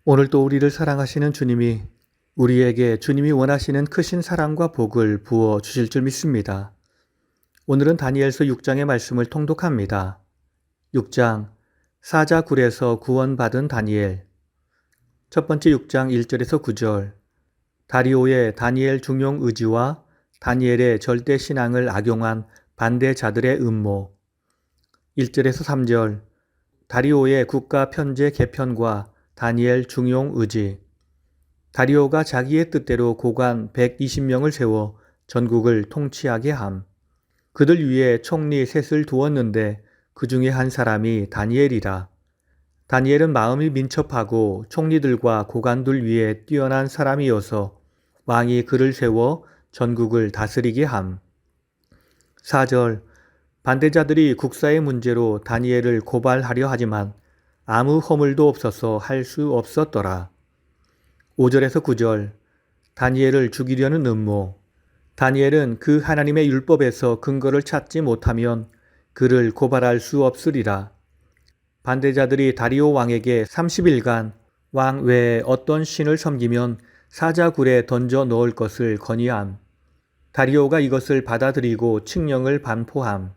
오늘도 우리를 사랑하시는 주님이 우리에게 주님이 원하시는 크신 사랑과 복을 부어 주실 줄 믿습니다. 오늘은 다니엘서 6장의 말씀을 통독합니다. 6장 사자굴에서 구원받은 다니엘. 첫 번째 6장 1절에서 9절. 다리오의 다니엘 중용 의지와 다니엘의 절대 신앙을 악용한 반대자들의 음모. 1절에서 3절. 다리오의 국가 편제 개편과 다니엘 중용 의지. 다리오가 자기의 뜻대로 고관 120명을 세워 전국을 통치하게 함. 그들 위에 총리 셋을 두었는데 그 중에 한 사람이 다니엘이라. 다니엘은 마음이 민첩하고 총리들과 고관들 위에 뛰어난 사람이어서 왕이 그를 세워 전국을 다스리게 함. 4절. 반대자들이 국사의 문제로 다니엘을 고발하려 하지만 아무 허물도 없어서 할 수 없었더라. 5절에서 9절. 다니엘을 죽이려는 음모. 다니엘은 그 하나님의 율법에서 근거를 찾지 못하면 그를 고발할 수 없으리라. 반대자들이 다리오 왕에게 30일간 왕 외에 어떤 신을 섬기면 사자굴에 던져 넣을 것을 건의함. 다리오가 이것을 받아들이고 칙령을 반포함.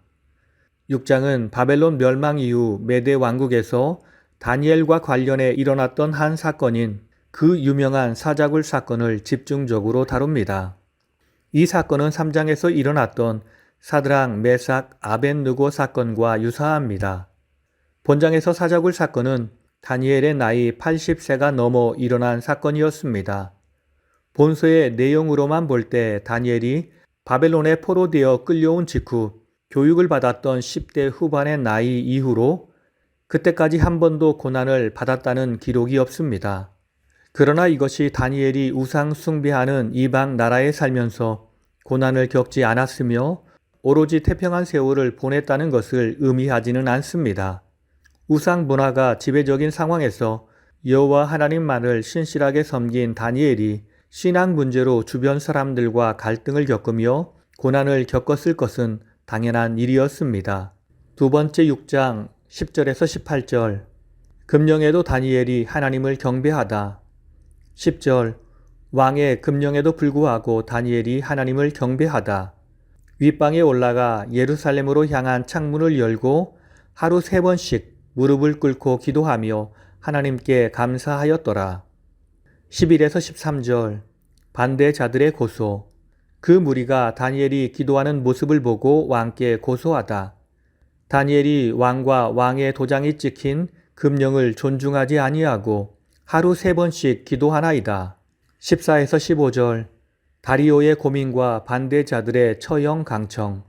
6장은 바벨론 멸망 이후 메대 왕국에서 다니엘과 관련해 일어났던 한 사건인 그 유명한 사자굴 사건을 집중적으로 다룹니다. 이 사건은 3장에서 일어났던 사드락, 메삭, 아벳느고 사건과 유사합니다. 본장에서 사자굴 사건은 다니엘의 나이 80세가 넘어 일어난 사건이었습니다. 본서의 내용으로만 볼 때 다니엘이 바벨론에 포로되어 끌려온 직후 교육을 받았던 10대 후반의 나이 이후로 그때까지 한 번도 고난을 받았다는 기록이 없습니다. 그러나 이것이 다니엘이 우상 숭배하는 이방 나라에 살면서 고난을 겪지 않았으며 오로지 태평한 세월을 보냈다는 것을 의미하지는 않습니다. 우상 문화가 지배적인 상황에서 여호와 하나님만을 신실하게 섬긴 다니엘이 신앙 문제로 주변 사람들과 갈등을 겪으며 고난을 겪었을 것은 당연한 일이었습니다. 두 번째 6장 10절에서 18절. 금령에도 다니엘이 하나님을 경배하다. 10절. 왕의 금령에도 불구하고 다니엘이 하나님을 경배하다. 윗방에 올라가 예루살렘으로 향한 창문을 열고 하루 3번씩 무릎을 꿇고 기도하며 하나님께 감사하였더라. 11에서 13절. 반대자들의 고소. 그 무리가 다니엘이 기도하는 모습을 보고 왕께 고소하다. 다니엘이 왕과 왕의 도장이 찍힌 금령을 존중하지 아니하고 하루 3번씩 기도하나이다. 14에서 15절. 다리오의 고민과 반대자들의 처형 강청.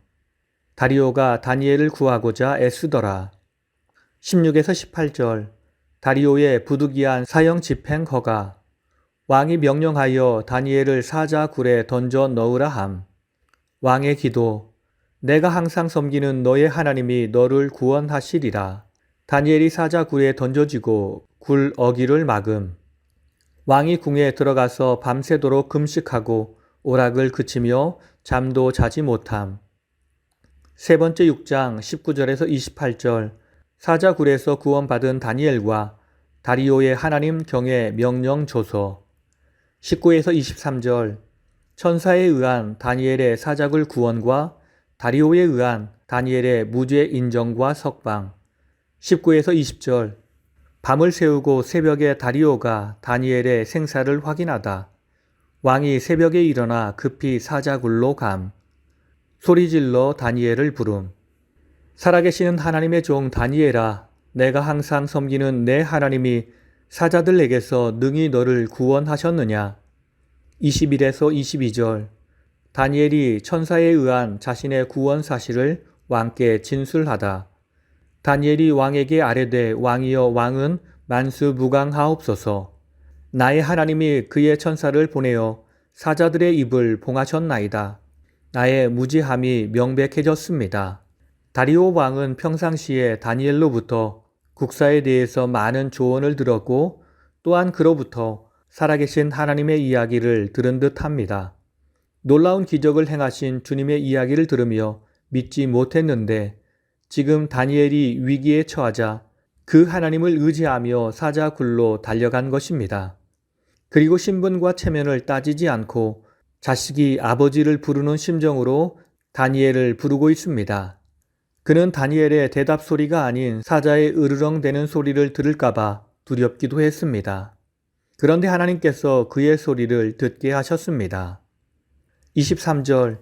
다리오가 다니엘을 구하고자 애쓰더라. 16에서 18절. 다리오의 부득이한 사형 집행 허가. 왕이 명령하여 다니엘을 사자굴에 던져 넣으라 함. 왕의 기도. 내가 항상 섬기는 너의 하나님이 너를 구원하시리라. 다니엘이 사자굴에 던져지고 굴 어기를 막음. 왕이 궁에 들어가서 밤새도록 금식하고 오락을 그치며 잠도 자지 못함. 세 번째 6장 19절에서 28절. 사자굴에서 구원받은 다니엘과 다리오의 하나님 경외 명령 조서. 19에서 23절. 천사에 의한 다니엘의 사자굴 구원과 다리오에 의한 다니엘의 무죄 인정과 석방. 19에서 20절. 밤을 새우고 새벽에 다리오가 다니엘의 생사를 확인하다. 왕이 새벽에 일어나 급히 사자굴로 감. 소리질러 다니엘을 부름. 살아계시는 하나님의 종 다니엘아, 내가 항상 섬기는 내 하나님이 사자들에게서 능히 너를 구원하셨느냐. 21에서 22절. 다니엘이 천사에 의한 자신의 구원 사실을 왕께 진술하다. 다니엘이 왕에게 아뢰되 왕이여 왕은 만수무강하옵소서. 나의 하나님이 그의 천사를 보내어 사자들의 입을 봉하셨나이다. 나의 무지함이 명백해졌습니다. 다리오 왕은 평상시에 다니엘로부터 국사에 대해서 많은 조언을 들었고 또한 그로부터 살아계신 하나님의 이야기를 들은 듯합니다. 놀라운 기적을 행하신 주님의 이야기를 들으며 믿지 못했는데 지금 다니엘이 위기에 처하자 그 하나님을 의지하며 사자굴로 달려간 것입니다. 그리고 신분과 체면을 따지지 않고 자식이 아버지를 부르는 심정으로 다니엘을 부르고 있습니다. 그는 다니엘의 대답 소리가 아닌 사자의 으르렁대는 소리를 들을까봐 두렵기도 했습니다. 그런데 하나님께서 그의 소리를 듣게 하셨습니다. 23절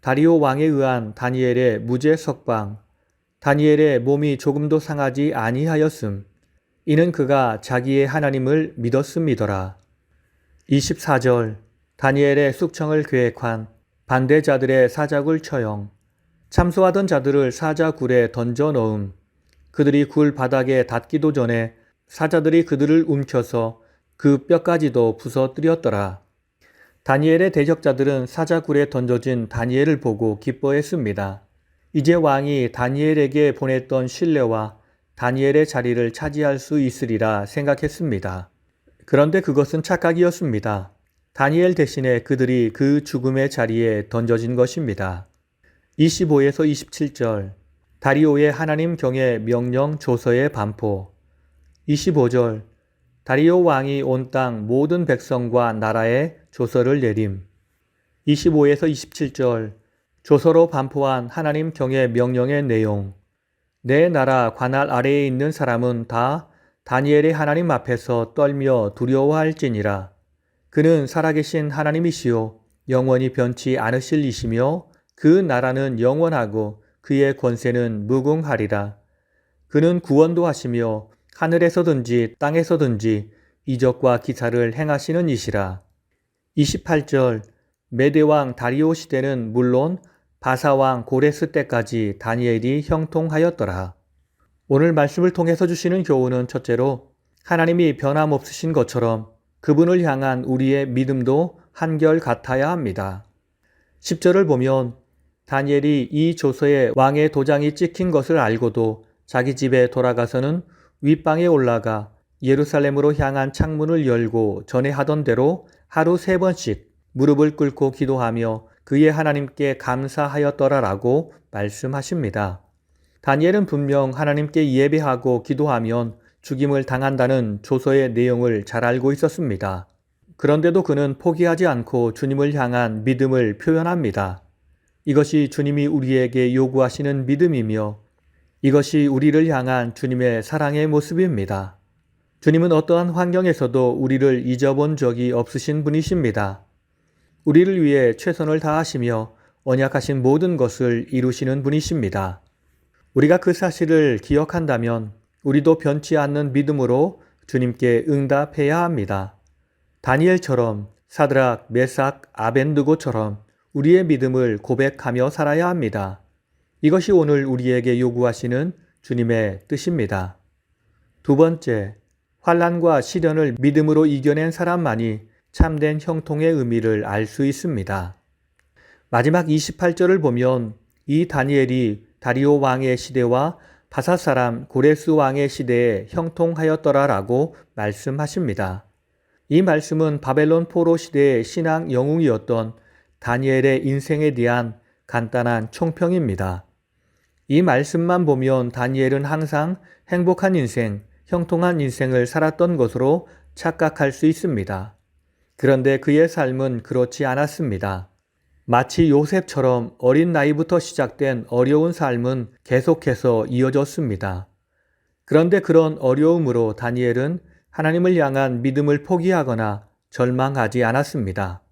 다리오 왕에 의한 다니엘의 무죄 석방. 다니엘의 몸이 조금도 상하지 아니하였음. 이는 그가 자기의 하나님을 믿었음이더라. 24절 다니엘의 숙청을 계획한 반대자들의 사자굴 처형. 참소하던 자들을 사자굴에 던져 넣음. 그들이 굴 바닥에 닿기도 전에 사자들이 그들을 움켜서 그 뼈까지도 부서뜨렸더라. 다니엘의 대적자들은 사자굴에 던져진 다니엘을 보고 기뻐했습니다. 이제 왕이 다니엘에게 보냈던 신뢰와 다니엘의 자리를 차지할 수 있으리라 생각했습니다. 그런데 그것은 착각이었습니다. 다니엘 대신에 그들이 그 죽음의 자리에 던져진 것입니다. 25에서 27절 다리오의 하나님 경의 명령 조서의 반포. 25절 다리오 왕이 온 땅 모든 백성과 나라에 조서를 내림. 25에서 27절 조서로 반포한 하나님 경의 명령의 내용. 내 나라 관할 아래에 있는 사람은 다 다니엘의 하나님 앞에서 떨며 두려워할지니라. 그는 살아계신 하나님이시요 영원히 변치 않으실 이시며 그 나라는 영원하고 그의 권세는 무궁하리라. 그는 구원도 하시며 하늘에서든지 땅에서든지 이적과 기사를 행하시는 이시라. 28절 메대왕 다리오 시대는 물론 바사왕 고레스 때까지 다니엘이 형통하였더라. 오늘 말씀을 통해서 주시는 교훈은 첫째로 하나님이 변함없으신 것처럼 그분을 향한 우리의 믿음도 한결같아야 합니다. 10절을 보면 다니엘이 이 조서에 왕의 도장이 찍힌 것을 알고도 자기 집에 돌아가서는 윗방에 올라가 예루살렘으로 향한 창문을 열고 전에 하던 대로 하루 3번씩 무릎을 꿇고 기도하며 그의 하나님께 감사하였더라라고 말씀하십니다. 다니엘은 분명 하나님께 예배하고 기도하면 죽임을 당한다는 조서의 내용을 잘 알고 있었습니다. 그런데도 그는 포기하지 않고 주님을 향한 믿음을 표현합니다. 이것이 주님이 우리에게 요구하시는 믿음이며 이것이 우리를 향한 주님의 사랑의 모습입니다. 주님은 어떠한 환경에서도 우리를 잊어본 적이 없으신 분이십니다. 우리를 위해 최선을 다하시며 언약하신 모든 것을 이루시는 분이십니다. 우리가 그 사실을 기억한다면 우리도 변치 않는 믿음으로 주님께 응답해야 합니다. 다니엘처럼 사드락, 메삭, 아벤느고처럼 우리의 믿음을 고백하며 살아야 합니다. 이것이 오늘 우리에게 요구하시는 주님의 뜻입니다. 두 번째, 환난과 시련을 믿음으로 이겨낸 사람만이 참된 형통의 의미를 알 수 있습니다. 마지막 28절을 보면 이 다니엘이 다리오 왕의 시대와 바사 사람 고레스 왕의 시대에 형통하였더라라고 말씀하십니다. 이 말씀은 바벨론 포로 시대의 신앙 영웅이었던 다니엘의 인생에 대한 간단한 총평입니다. 이 말씀만 보면 다니엘은 항상 행복한 인생, 형통한 인생을 살았던 것으로 착각할 수 있습니다. 그런데 그의 삶은 그렇지 않았습니다. 마치 요셉처럼 어린 나이부터 시작된 어려운 삶은 계속해서 이어졌습니다. 그런데 그런 어려움으로 다니엘은 하나님을 향한 믿음을 포기하거나 절망하지 않았습니다.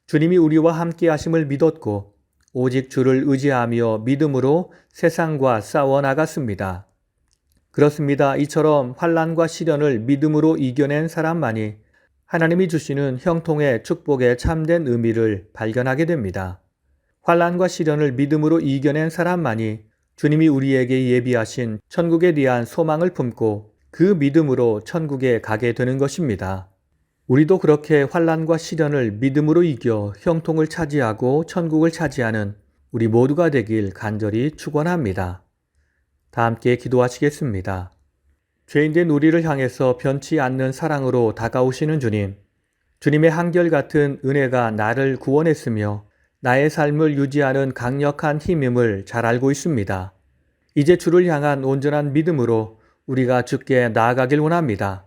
주님이 우리와 함께 하심을 믿었고 오직 주를 의지하며 믿음으로 세상과 싸워 나갔습니다. 그렇습니다. 이처럼 환난과 시련을 믿음으로 이겨낸 사람만이 하나님이 주시는 형통의 축복의 참된 의미를 발견하게 됩니다. 환난과 시련을 믿음으로 이겨낸 사람만이 주님이 우리에게 예비하신 천국에 대한 소망을 품고 그 믿음으로 천국에 가게 되는 것입니다. 우리도 그렇게 환난과 시련을 믿음으로 이겨 형통을 차지하고 천국을 차지하는 우리 모두가 되길 간절히 축원합니다. 다 함께 기도하시겠습니다. 죄인된 우리를 향해서 변치 않는 사랑으로 다가오시는 주님, 주님의 한결같은 은혜가 나를 구원했으며 나의 삶을 유지하는 강력한 힘임을 잘 알고 있습니다. 이제 주를 향한 온전한 믿음으로 우리가 주께 나아가길 원합니다.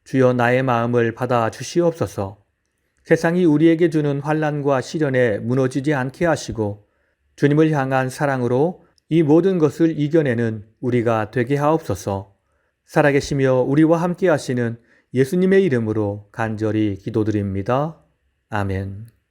주여 나의 마음을 받아 주시옵소서. 세상이 우리에게 주는 환난과 시련에 무너지지 않게 하시고 주님을 향한 사랑으로 이 모든 것을 이겨내는 우리가 되게 하옵소서. 살아계시며 우리와 함께 하시는 예수님의 이름으로 간절히 기도드립니다. 아멘.